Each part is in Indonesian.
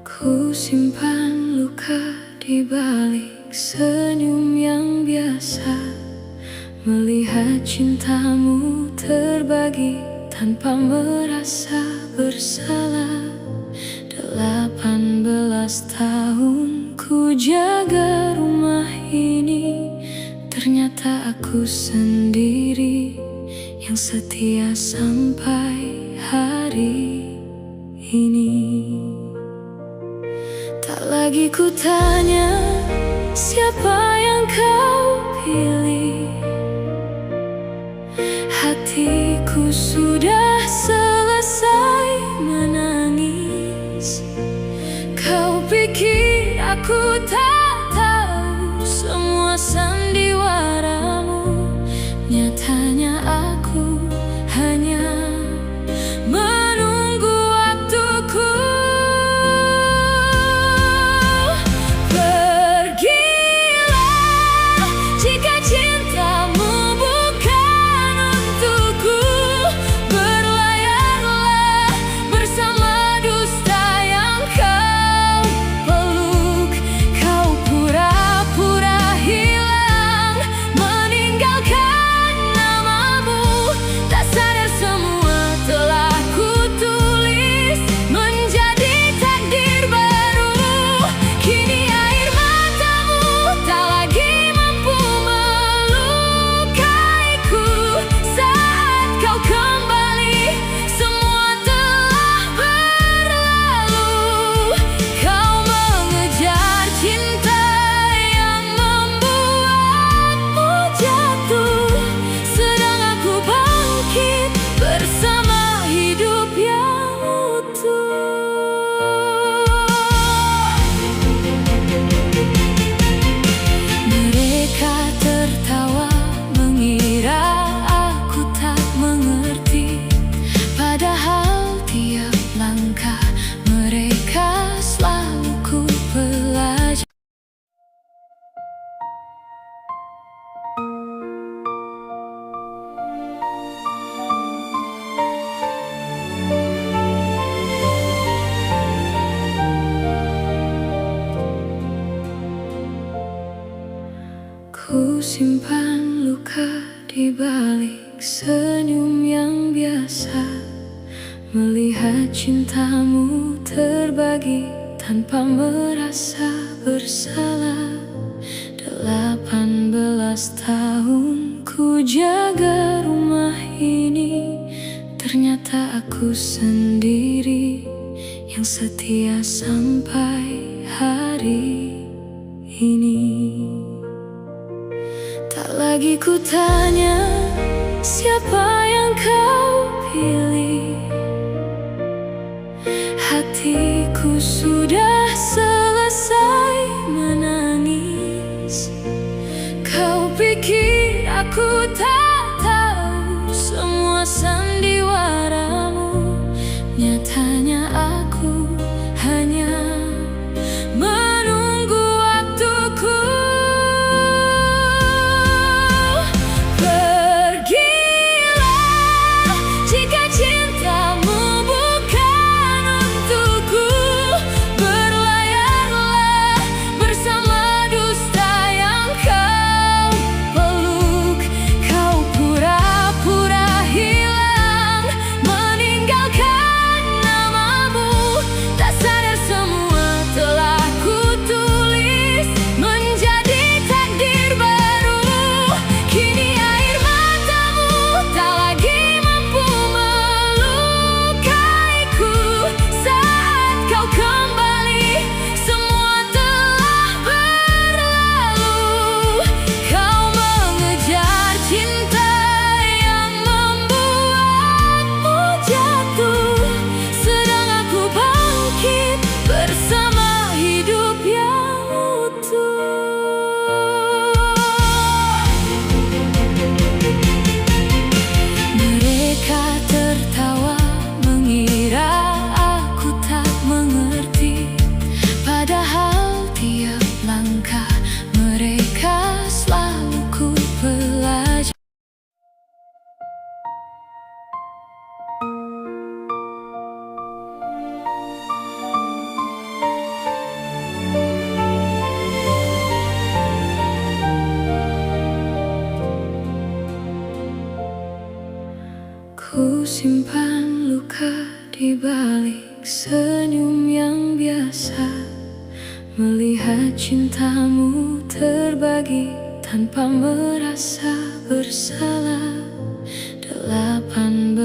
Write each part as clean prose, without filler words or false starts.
Ku simpan luka di balik senyum yang biasa, melihat cintamu terbagi tanpa merasa bersalah. 18 tahun ku jaga rumah ini, ternyata aku sendiri yang setia sampai hari ini. Tak lagi ku tanya siapa yang kau pilih, hatiku sudah selesai menangis. Kau pikir aku tak tahu semua sandiwaramu, nyatanya aku hanya menunggu waktuku. Pergilah jika cintamu bukan untukku, berlayarlah bersama dusta yang kau peluk. Kau pura-pura hilang, meninggalkan namamu, tak sadar semua telah kutulis menjadi takdir baru. Kini air matamu tak lagi mampu melukaiku. Saat kau kembali, semua telah berlalu. Kau mengejar cinta yang membuatmu jatuh, sedang aku bangkit bersama hidup yang utuh. Mereka tertawa mengira aku tak mengerti, padahal tiap langkah mereka selalu ku pelajari. Ku simpan luka di balik senyum yang biasa, melihat cintamu terbagi tanpa merasa bersalah. 18 tahun ku jaga rumah ini, ternyata aku sendiri yang setia sampai hari ini. Tak lagi ku tanya siapa yang kau pilih, hatiku sudah selesai menangis. Kau pikir aku tak tahu semua sandiwaramu, nyatanya aku hanya menunggu waktuku. Pergilah jika cintamu bukan untukku, berlayarlah bersama dusta yang kau peluk. Kau pura-pura hilang, meninggalkan di balik senyum yang biasa, melihat cintamu terbagi tanpa merasa bersalah. 18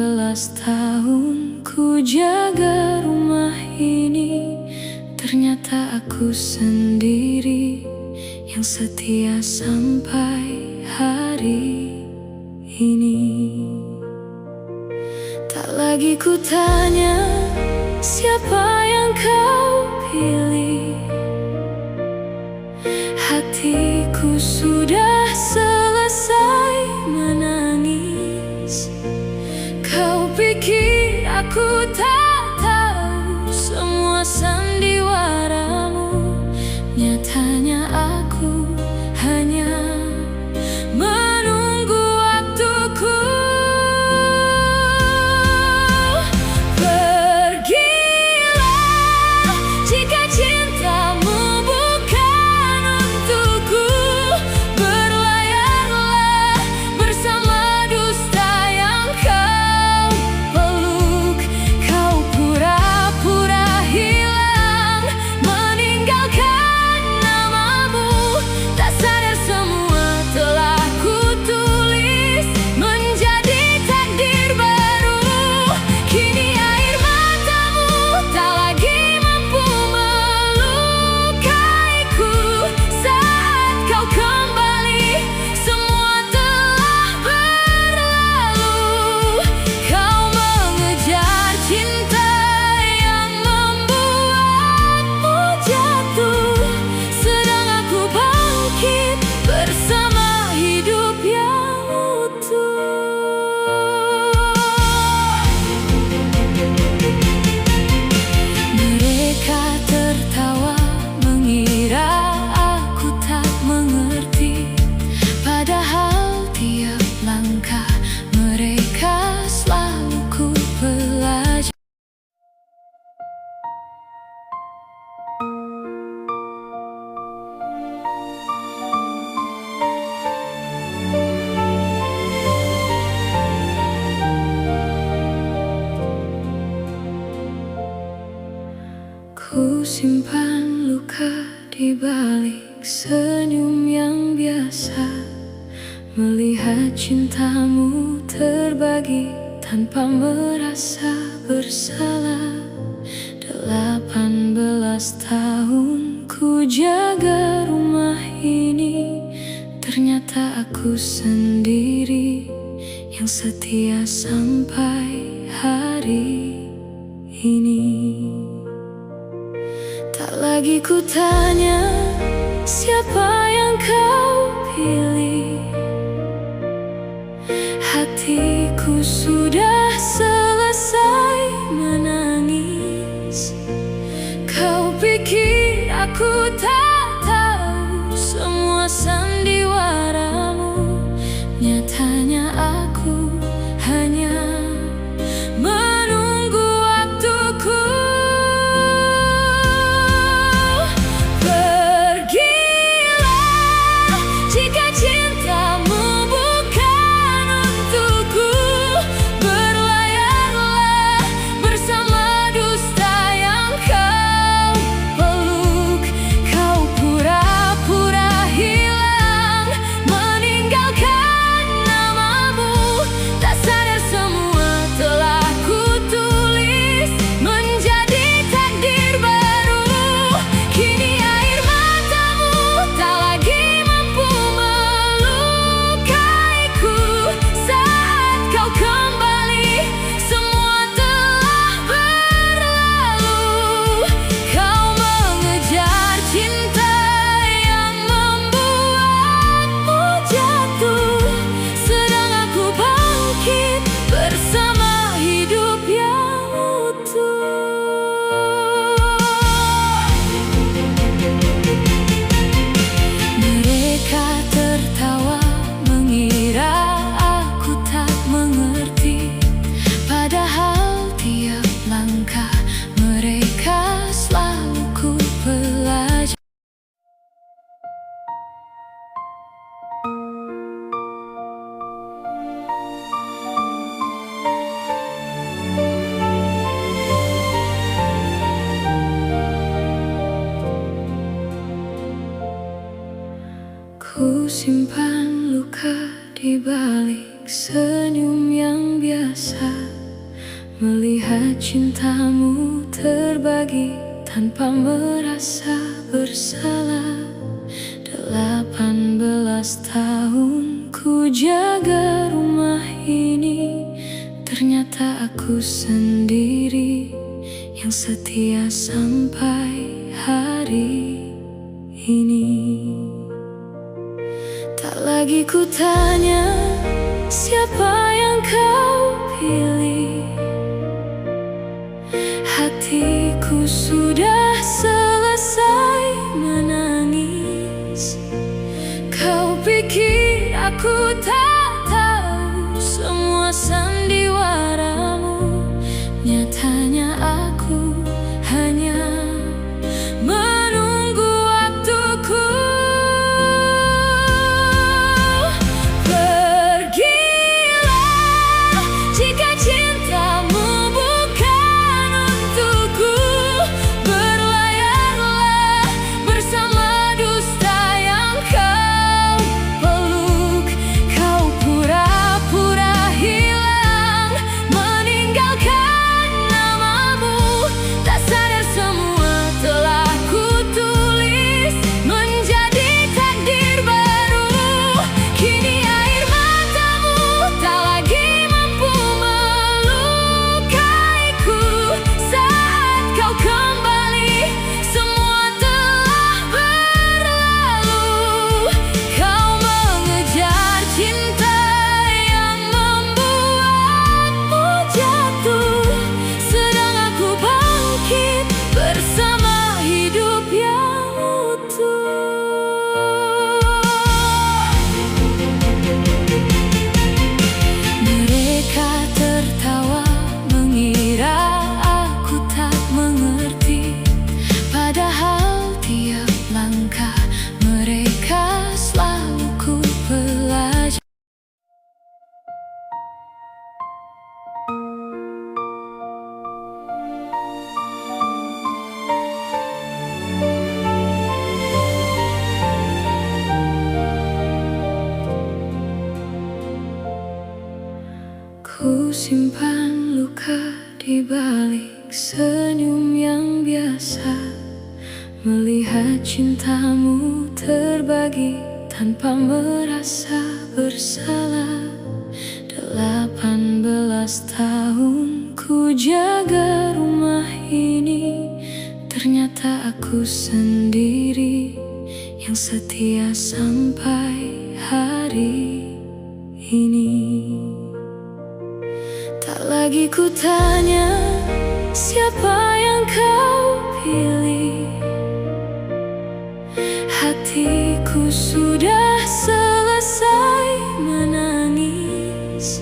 tahun ku jaga rumah ini, ternyata aku sendiri yang setia sampai hari ini. Tak lagi ku tanya siapa yang kau pilih, hatiku sudah selesai menangis. Kau pikir aku tak tahu semua sandiwaramu, nyatanya aku hanya menunggu waktuku. Pergilah jika cintamu bukan untukku, berlayarlah bersama dusta yang kau peluk. Kau pura-pura hilang, meninggalkan namamu, tak sadar semua telah kutulis menjadi takdir baru. Kini air matamu tak lagi mampu melukaiku. Saat kau kembali, semua telah berlalu. Kau mengejar cinta yang membuatmu jatuh, sedang aku bangkit bersama hidup yang utuh. Mereka tertawa mengira aku tak mengerti, padahal tiap langkah mereka selalu ku pelajari. Ku simpan luka di balik senyum yang biasa, melihat cintamu terbagi tanpa merasa bersalah. 18 tahun ku jaga rumah ini, ternyata aku sendiri yang setia sampai hari ini. Tak lagi ku tanya siapa yang kau pilih, hatiku sudah selesai menangis. Kau pikir aku tak tahu semua sandiwaramu, nyatanya aku hanya menunggu waktuku. Pergilah jika cintamu bukan untukku, berlayarlah bersama dusta yang kau peluk. Kau simpan luka di balik senyum yang biasa, melihat cintamu terbagi tanpa merasa bersalah. 18 tahun ku jaga rumah ini, ternyata aku sendiri yang setia sampai hari ini. Tak lagi ku tanya siapa yang kau pilih, hatiku sudah selesai menangis. Kau pikir aku tak tahu semua sandiwaramu, nyatanya aku hanya menunggu waktuku. Pergilah jika cintamu bukan untukku, berlayarlah bersama dusta yang kau peluk. Kau pura-pura hilang, meninggalkan namamu, tak sadar semua telah kutulis menjadi takdir baru. Kini air matamu tak lagi mampu melukaiku. Saat kau kembali, semua telah berlalu. Kau mengejar cinta yang membuatmu jatuh, sedang aku bangkit bersama hidup yang utuh. Mereka tertawa mengira aku tak mengerti, padahal tiap langkah mereka selalu ku pelajari. Ku simpan luka di balik senyum yang biasa, melihat cintamu terbagi tanpa merasa bersalah. 18 tahun ku jaga rumah ini, ternyata aku sendiri yang setia sampai hari ini. Tak lagi ku tanya siapa yang kau pilih, hatiku sudah selesai menangis.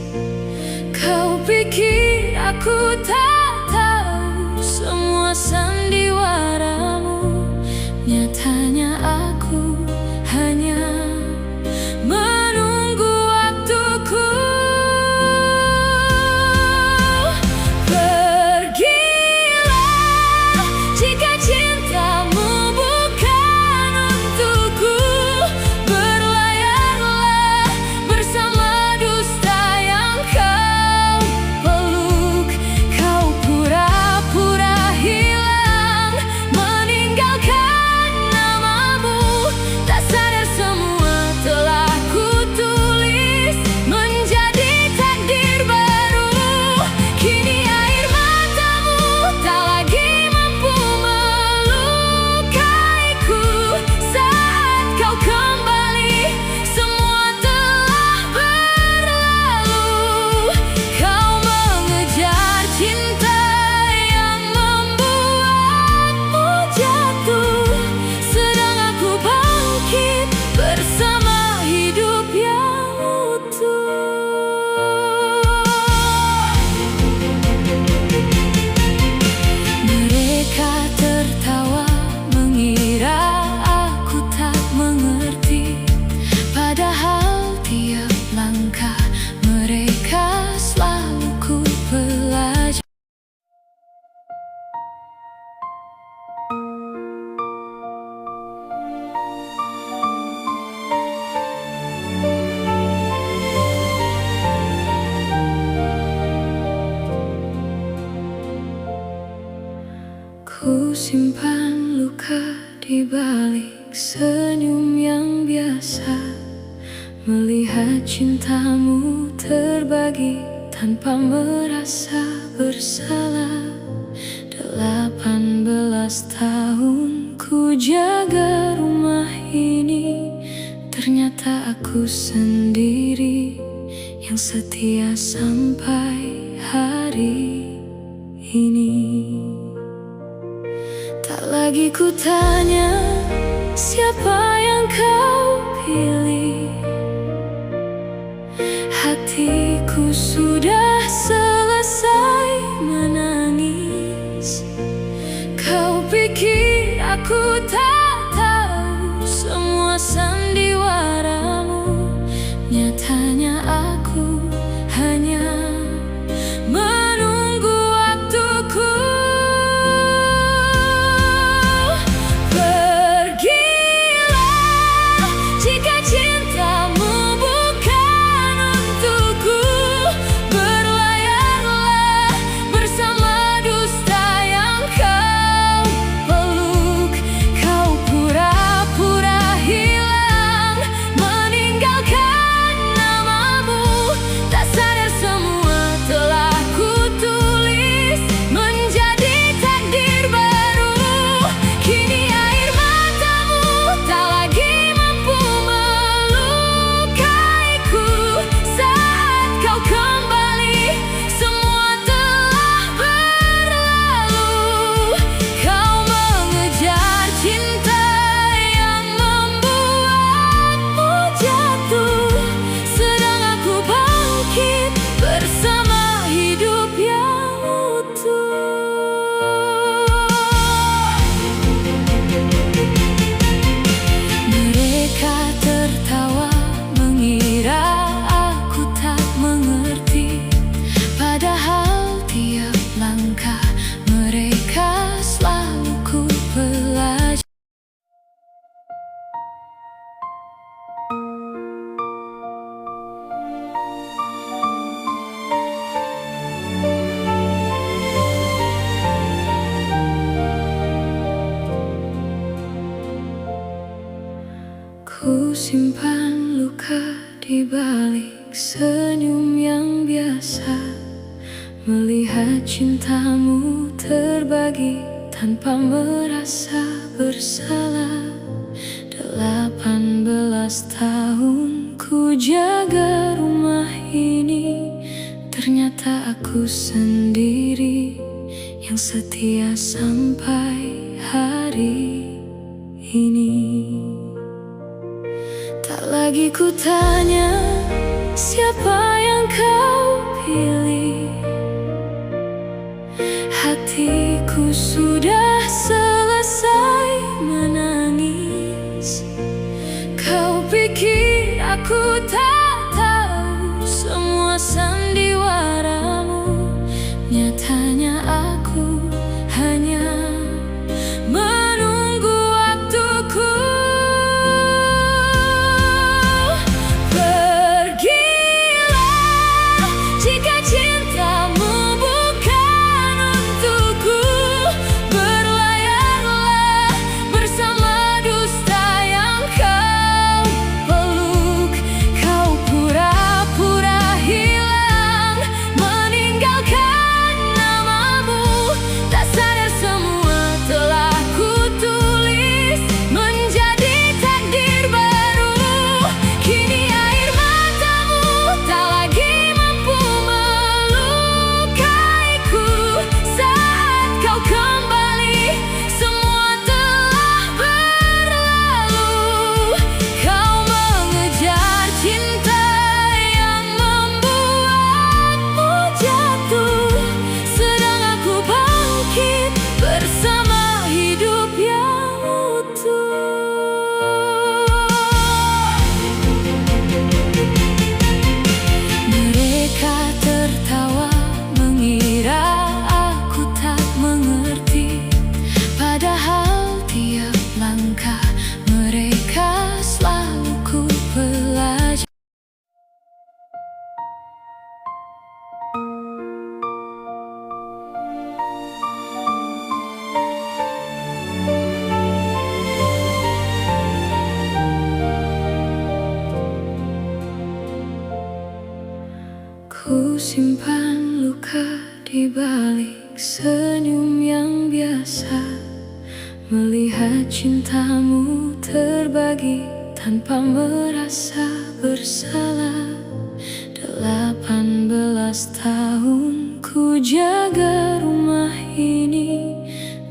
Kau pikir aku tak tahu semua sandiwaramu, nyatanya aku hanya menunggu waktuku. Pergilah jika cintamu Ku simpan luka di balik senyum yang biasa, melihat cintamu terbagi tanpa merasa bersalah. 18 tahun ku jaga rumah ini, ternyata aku sendiri yang setia sampai hari ini. Tak lagi ku tanya siapa yang kau pilih, hatiku sudah selesai menangis. Kau pikir aku tak tahu semua sandiwaramu, nyatanya aku hanya menunggu waktuku. Pergilah jika cintamu bukan untukku, berlayarlah bersama dusta yang kau peluk. Kau pura-pura hilang, meninggalkan namamu, tak sadar semua telah kutulis menjadi takdir baru. Kini air matamu tak lagi mampu melukaiku. Saat kau kembali, semua telah berlalu. Kau mengejar cinta yang membuatmu jatuh, sedang aku bangkit bersama hidup yang utuh. Mereka tertawa mengira aku tak mengerti, padahal tiap langkah mereka selalu ku pelajari. Ku simpan luka di balik senyum yang biasa, melihat cintamu terbagi tanpa merasa bersalah. 18 tahun ku jaga rumah ini, ternyata aku sendiri yang setia sampai hari ini. Tak lagi ku tanya siapa yang kau pilih, hatiku sudah selesai menangis. Kau pikir aku tak tahu semua sandiwaramu, nyatanya aku hanya menunggu waktuku. Pergilah jika cintamu bukan untukku, simpan luka di balik senyum yang biasa, melihat cintamu terbagi tanpa merasa bersalah. 18 tahun ku jaga rumah ini,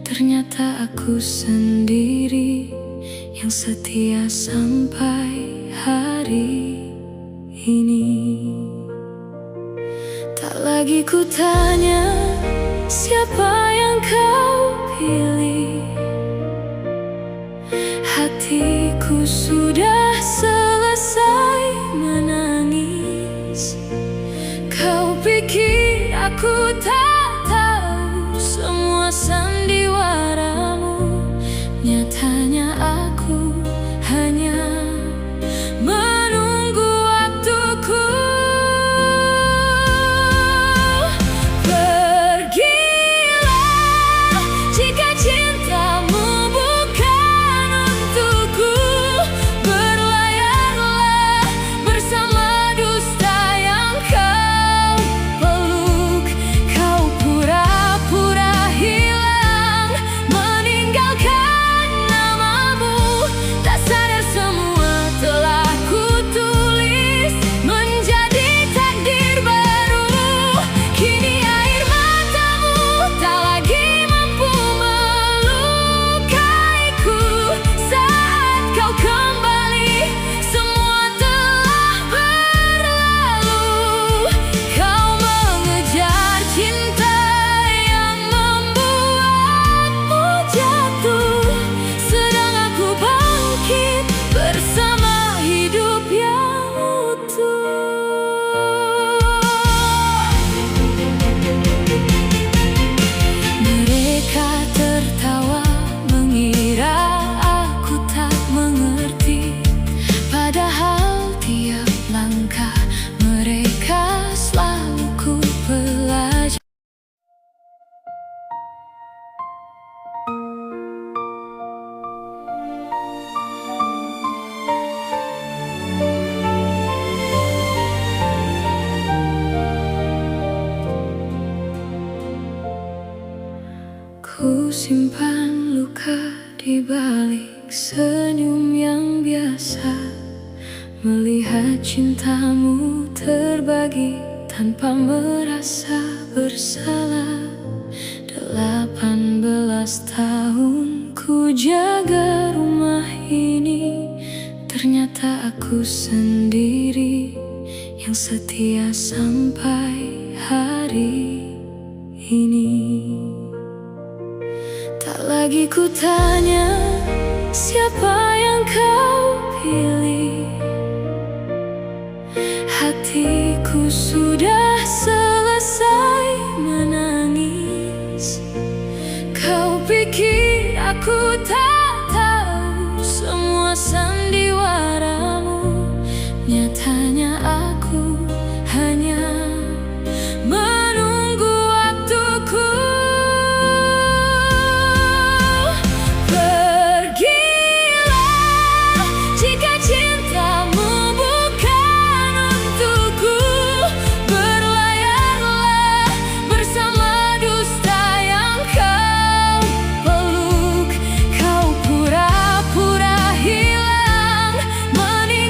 ternyata aku sendiri yang setia sampai hari ini. Tak lagi ku tanya siapa yang kau pilih, hatiku sudah selesai menangis. Kau pikir aku tak tahu semua sandiwaramu, nyatanya aku hanya menunggu waktuku. Pergilah jika cintamu bukan untukku, berlayarlah bersama dusta yang kau peluk. Kau pura-pura hilang, meninggalkan namamu, tak sadar semua telah kutulis menjadi takdir baru. Kini air matamu tak lagi mampu melukaiku. Saat kau kembali, semua telah berlalu. Kau mengejar cinta yang membuatmu jatuh, sedang aku bangkit bersama hidup yang utuh. Mereka tertawa mengira aku tak mengerti, padahal tiap langkah mereka selalu ku pelajari. Ku simpan luka di balik senyum yang biasa, melihat cintamu terbagi tanpa merasa bersalah. 18 tahun ku jaga rumah ini, ternyata aku sendiri yang setia sampai hari ini. Tak lagi ku tanya siapa yang kau pilih, hatiku sudah selesai menangis. Kau pikir aku tak tahu semua sandiwaramu, nyatanya aku hanya menunggu waktuku. Pergilah jika cintamu bukan untukku, berlayarlah bersama dusta yang kau peluk. Kau pura-pura hilang, meninggalkan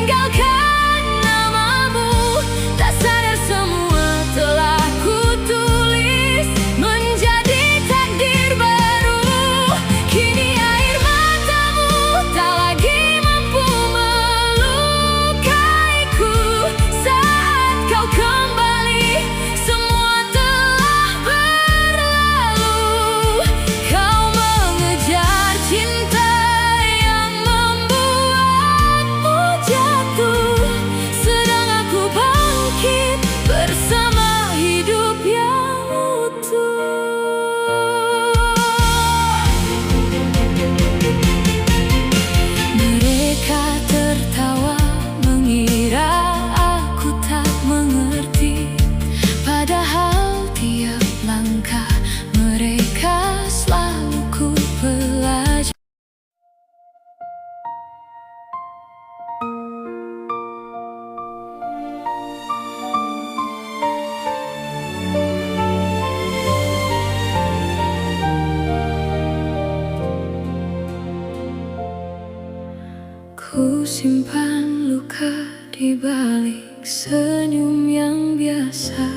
Ku simpan luka di balik senyum yang biasa,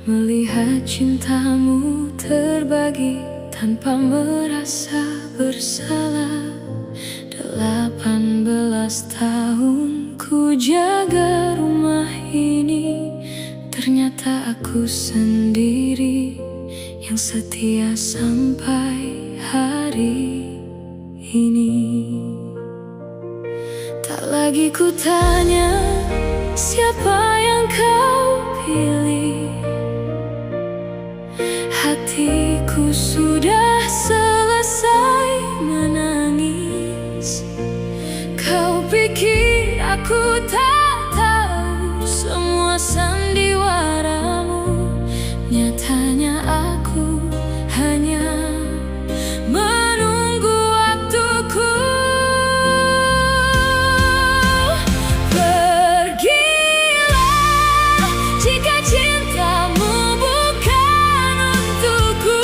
melihat cintamu terbagi tanpa merasa bersalah. 18 tahun ku jaga rumah ini, ternyata aku sendiri yang setia sampai hari ini. Tak lagi ku tanya siapa yang kau pilih, hatiku sudah selesai menangis. Kau pikir aku tak tahu semua sandiwaramu, nyatanya aku hanya menunggu waktuku. Pergilah jika cintamu bukan untukku,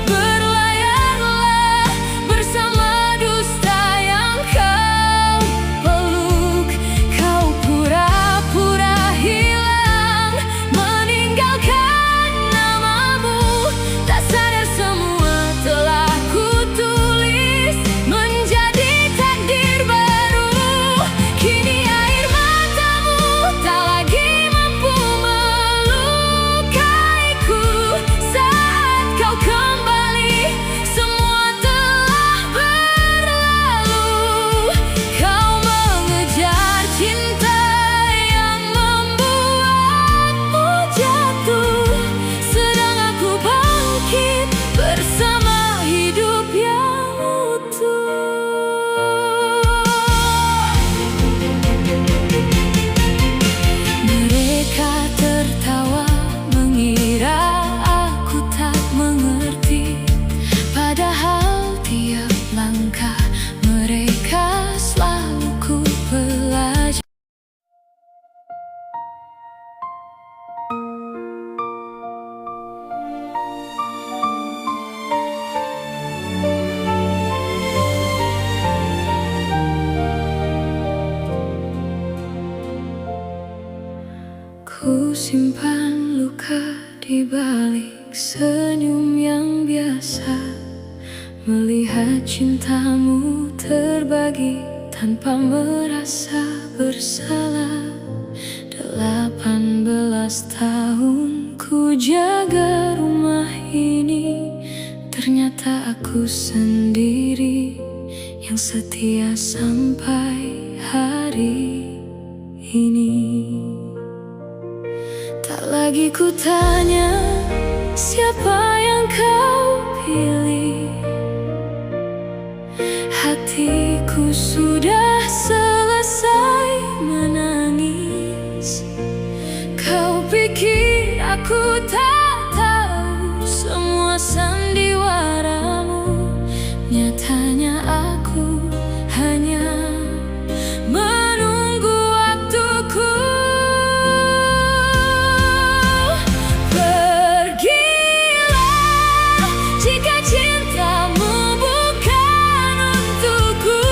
berlayarlah bersama dusta yang kau peluk. Kau pura-pura hilang, meninggalkan namamu, tak sadar semua telah kutulis menjadi takdir baru. Kini air matamu tak lagi mampu melukaiku. Saat kau kembali, semua telah berlalu. Kau mengejar cinta yang membuatmu jatuh, sedang aku bangkit bersama hidup yang utuh. Mereka tertawa mengira aku tak mengerti, padahal tiap langkah mereka selalu ku pelajari. Ku simpan luka di balik senyum yang biasa, melihat cintamu terbagi tanpa merasa bersalah. 18 tahun ku jaga rumah ini, ternyata aku sendiri yang setia sampai hari ini. Tak lagi ku tanya siapa yang kau pilih, hatiku sudah selesai menangis. Kau pikir aku tak tahu semua sandiwaramu, nyatanya aku hanya menunggu waktuku. Pergilah jika cintamu bukan untukku,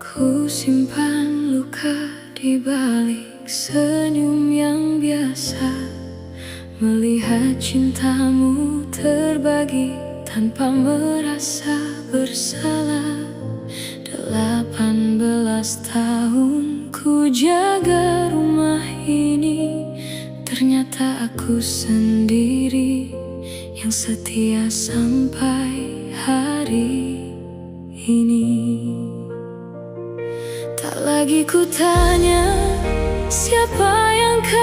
Ku simpan luka di balik senyum yang biasa, melihat cintamu terbagi tanpa merasa bersalah. 18 tahun ku jaga rumah ini, ternyata aku sendiri yang setia sampai hari ini. Tak lagi ku tanya siapa yang kau